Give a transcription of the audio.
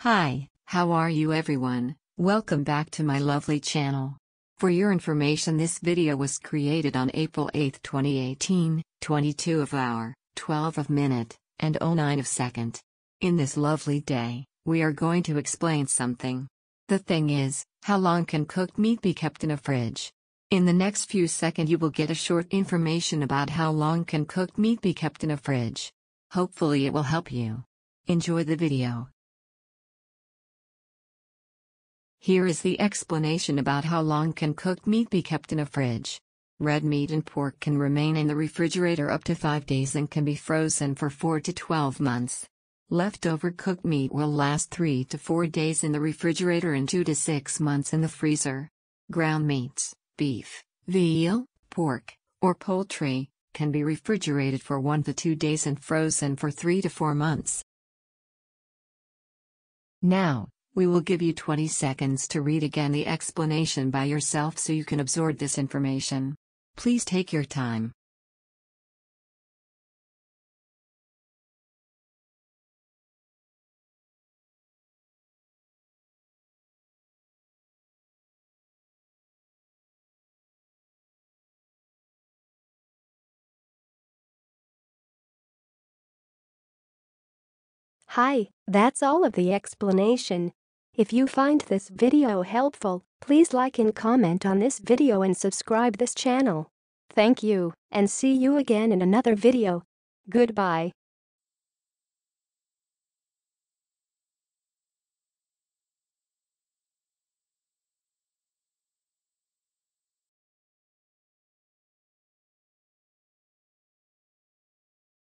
Hi, how are you everyone? Welcome back to my lovely channel. For your information, this video was created on April 8, 2018, 22 of hour, 12 of minute, and 09 of second. In this lovely day, we are going to explain something. The thing is, how long can cooked meat be kept in a fridge? In the next few seconds you will get a short information about how long can cooked meat be kept in a fridge. Hopefully it will help you. Enjoy the video. Here is the explanation about how long can cooked meat be kept in a fridge. Red meat and pork can remain in the refrigerator up to 5 days and can be frozen for 4 to 12 months. Leftover cooked meat will last 3 to 4 days in the refrigerator and 2 to 6 months in the freezer. Ground meats, beef, veal, pork, or poultry, can be refrigerated for 1 to 2 days and frozen for 3 to 4 months. Now, we will give you 20 seconds to read again the explanation by yourself so you can absorb this information. Please take your time. Hi, that's all of the explanation. If you find this video helpful, please like and comment on this video and subscribe this channel. Thank you, and see you again in another video. Goodbye.